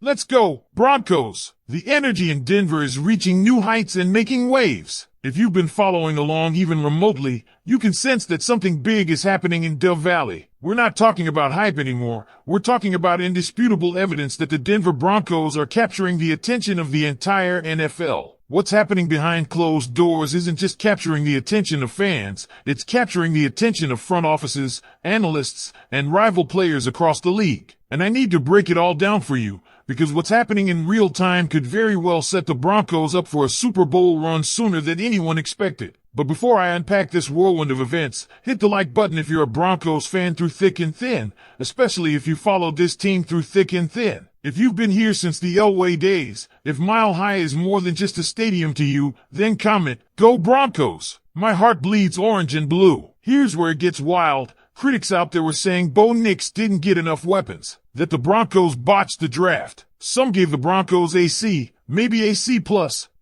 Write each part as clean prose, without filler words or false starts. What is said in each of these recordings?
Let's go, Broncos! The energy in Denver is reaching new heights and making waves. If you've been following along even remotely, you can sense that something big is happening in Dove Valley. We're not talking about hype anymore. We're talking about indisputable evidence that the Denver Broncos are capturing the attention of the entire NFL. What's happening behind closed doors isn't just capturing the attention of fans, it's capturing the attention of front offices, analysts, and rival players across the league. And I need to break it all down for you, because what's happening in real time could very well set the Broncos up for a Super Bowl run sooner than anyone expected. But before I unpack this whirlwind of events, hit the like button if you're a Broncos fan through thick and thin, especially if you followed this team through thick and thin. If you've been here since the Elway days, if Mile High is more than just a stadium to you, then comment, "Go Broncos!" My heart bleeds orange and blue. Here's where it gets wild. Critics out there were saying Bo Nix didn't get enough weapons, that the Broncos botched the draft. Some gave the Broncos a C, maybe a C+.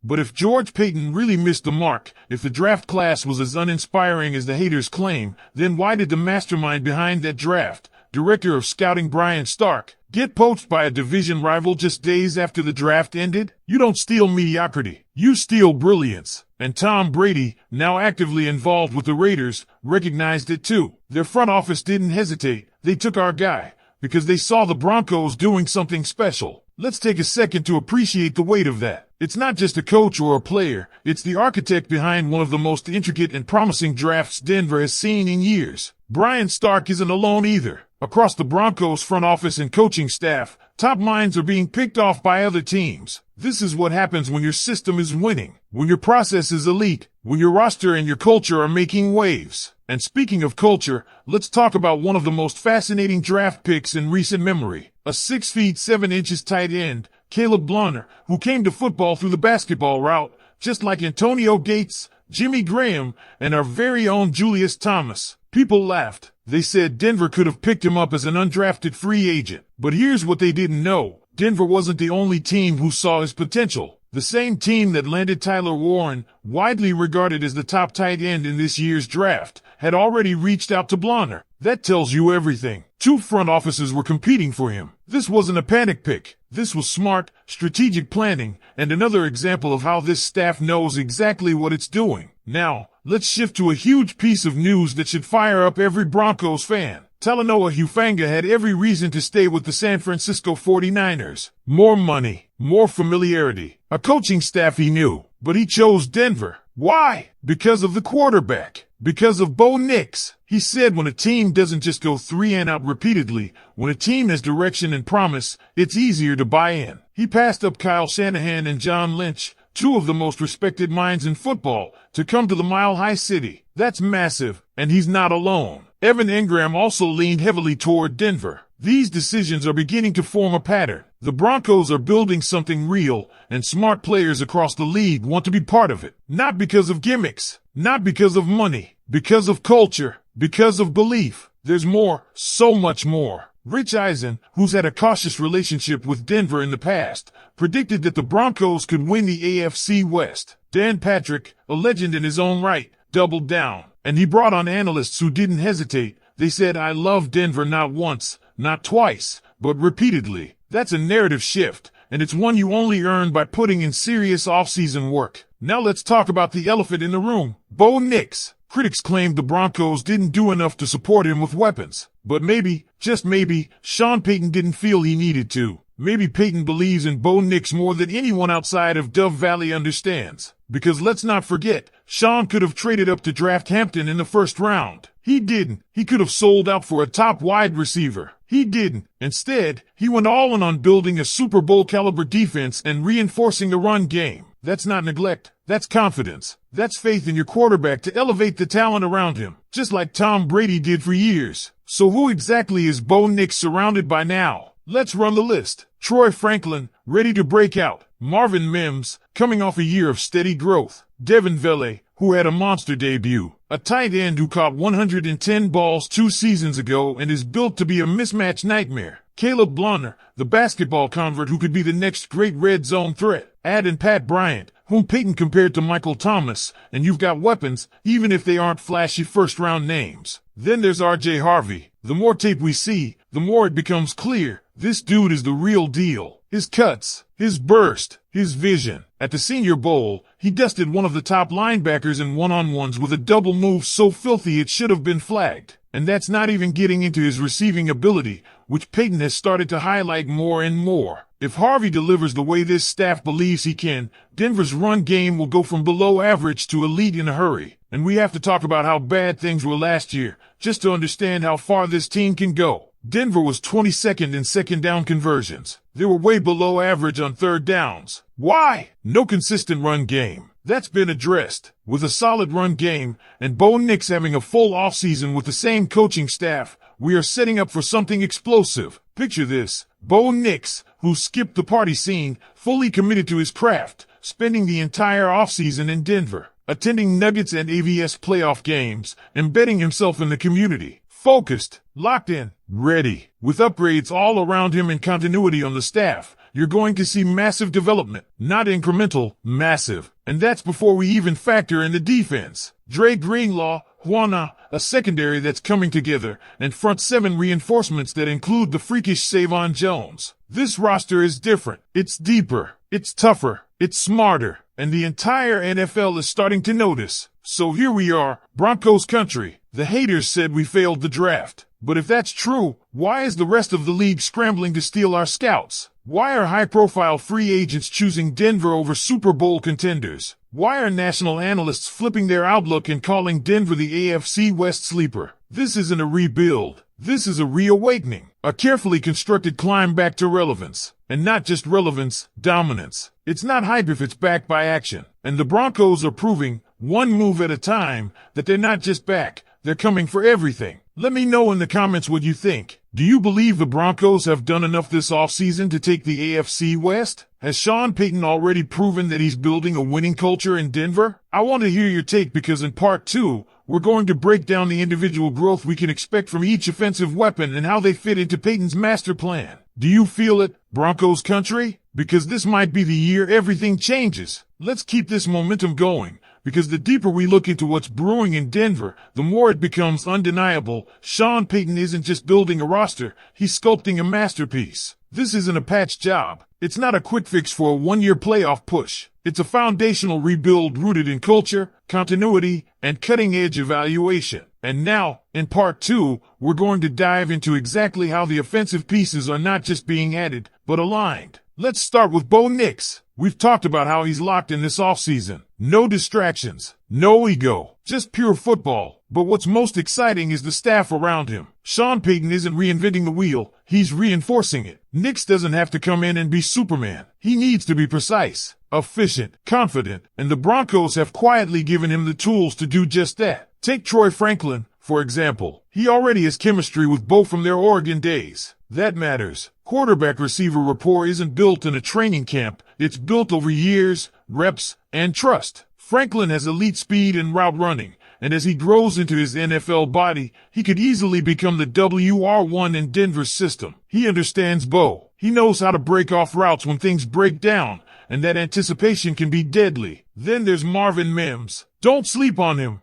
But if George Payton really missed the mark, if the draft class was as uninspiring as the haters claim, then why did the mastermind behind that draft, director of scouting Brian Stark, get poached by a division rival just days after the draft ended? You don't steal mediocrity. You steal brilliance. And Tom Brady, now actively involved with the Raiders, recognized it too. Their front office didn't hesitate. They took our guy, because they saw the Broncos doing something special. Let's take a second to appreciate the weight of that. It's not just a coach or a player, it's the architect behind one of the most intricate and promising drafts Denver has seen in years. Brian Stark isn't alone either. Across the Broncos front office and coaching staff, top minds are being picked off by other teams. This is what happens when your system is winning, when your process is elite, when your roster and your culture are making waves. And speaking of culture, let's talk about one of the most fascinating draft picks in recent memory. A 6 feet 7 inches tight end, Caleb Blunter, who came to football through the basketball route, just like Antonio Gates, Jimmy Graham, and our very own Julius Thomas. People laughed. They said Denver could have picked him up as an undrafted free agent. But here's what they didn't know. Denver wasn't the only team who saw his potential. The same team that landed Tyler Warren, widely regarded as the top tight end in this year's draft, had already reached out to Blunter. That tells you everything. Two front offices were competing for him. This wasn't a panic pick. This was smart, strategic planning, and another example of how this staff knows exactly what it's doing. Now, let's shift to a huge piece of news that should fire up every Broncos fan. Talanoa Hufanga had every reason to stay with the San Francisco 49ers. More money, more familiarity, a coaching staff he knew, but he chose Denver. Why? Because of the quarterback. Because of Bo Nix. He said when a team doesn't just go 3-and-out repeatedly, when a team has direction and promise, it's easier to buy in. He passed up Kyle Shanahan and John Lynch, two of the most respected minds in football, to come to the Mile High City. That's massive, and he's not alone. Evan Engram also leaned heavily toward Denver. These decisions are beginning to form a pattern. The Broncos are building something real, and smart players across the league want to be part of it. Not because of gimmicks, not because of money, because of culture, because of belief. There's more, so much more. Rich Eisen, who's had a cautious relationship with Denver in the past, predicted that the Broncos could win the AFC West. Dan Patrick, a legend in his own right, doubled down. And he brought on analysts who didn't hesitate. They said, "I love Denver not once, not twice, but repeatedly." That's a narrative shift, and it's one you only earn by putting in serious off-season work. Now let's talk about the elephant in the room, Bo Nix. Critics claimed the Broncos didn't do enough to support him with weapons. But maybe, just maybe, Sean Payton didn't feel he needed to. Maybe Payton believes in Bo Nix more than anyone outside of Dove Valley understands. Because let's not forget, Sean could have traded up to draft Hampton in the first round. He didn't. He could have sold out for a top wide receiver. He didn't. Instead, he went all in on building a Super Bowl caliber defense and reinforcing the run game. That's not neglect. That's confidence. That's faith in your quarterback to elevate the talent around him, just like Tom Brady did for years. So who exactly is Bo Nix surrounded by now? Let's run the list. Troy Franklin, ready to break out. Marvin Mims, coming off a year of steady growth. Devin Vele, who had a monster debut. A tight end who caught 110 balls 2 seasons ago and is built to be a mismatch nightmare. Caleb Blunter, the basketball convert who could be the next great red zone threat. Add in Pat Bryant, whom Payton compared to Michael Thomas, and you've got weapons, even if they aren't flashy first-round names. Then there's R.J. Harvey. The more tape we see, the more it becomes clear, this dude is the real deal. his cuts, his burst, his vision. At the Senior Bowl, he dusted one of the top linebackers in one-on-ones with a double move so filthy it should have been flagged. And that's not even getting into his receiving ability, which Payton has started to highlight more and more. If Harvey delivers the way this staff believes he can, Denver's run game will go from below average to elite in a hurry. And we have to talk about how bad things were last year, just to understand how far this team can go. Denver was 22nd in second down conversions. They were way below average on third downs. Why? No consistent run game. That's been addressed. With a solid run game and Bo Nix having a full offseason with the same coaching staff, we are setting up for something explosive. Picture this. Bo Nix, who skipped the party scene, fully committed to his craft, spending the entire offseason in Denver, attending Nuggets and AVS playoff games, embedding himself in the community. Focused, locked in, ready. With upgrades all around him and continuity on the staff, you're going to see massive development. Not incremental, massive. And that's before we even factor in the defense. Dre Greenlaw, Juana, a secondary that's coming together, and front seven reinforcements that include the freakish Savon Jones. This roster is different. It's deeper. It's tougher. It's smarter. And the entire NFL is starting to notice. So here we are, Broncos country. The haters said we failed the draft. But if that's true, why is the rest of the league scrambling to steal our scouts? Why are high-profile free agents choosing Denver over Super Bowl contenders? Why are national analysts flipping their outlook and calling Denver the AFC West sleeper? This isn't a rebuild. This is a reawakening. A carefully constructed climb back to relevance. And not just relevance, dominance. It's not hype if it's backed by action. And the Broncos are proving, one move at a time, that they're not just back. They're coming for everything. Let me know in the comments what you think. Do you believe the Broncos have done enough this offseason to take the AFC West? Has Sean Payton already proven that he's building a winning culture in Denver? I want to hear your take because in part 2, we're going to break down the individual growth we can expect from each offensive weapon and how they fit into Payton's master plan. Do you feel it, Broncos country? Because this might be the year everything changes. Let's keep this momentum going. Because the deeper we look into what's brewing in Denver, the more it becomes undeniable. Sean Payton isn't just building a roster, he's sculpting a masterpiece. This isn't a patch job. It's not a quick fix for a one-year playoff push. It's a foundational rebuild rooted in culture, continuity, and cutting-edge evaluation. And now, in part 2, we're going to dive into exactly how the offensive pieces are not just being added, but aligned. Let's start with Bo Nix. We've talked about how he's locked in this offseason. No distractions, no ego, just pure football. But what's most exciting is the staff around him. Sean Payton isn't reinventing the wheel, he's reinforcing it. Nix doesn't have to come in and be Superman. He needs to be precise, efficient, confident, and the Broncos have quietly given him the tools to do just that. Take Troy Franklin, for example. He already has chemistry with Bo from their Oregon days. That matters. Quarterback-receiver rapport isn't built in a training camp. It's built over years, reps, and trust. Franklin has elite speed and route running, and as he grows into his NFL body, he could easily become the WR1 in Denver's system. He understands Bo. He knows how to break off routes when things break down, and that anticipation can be deadly. Then there's Marvin Mims. Don't sleep on him.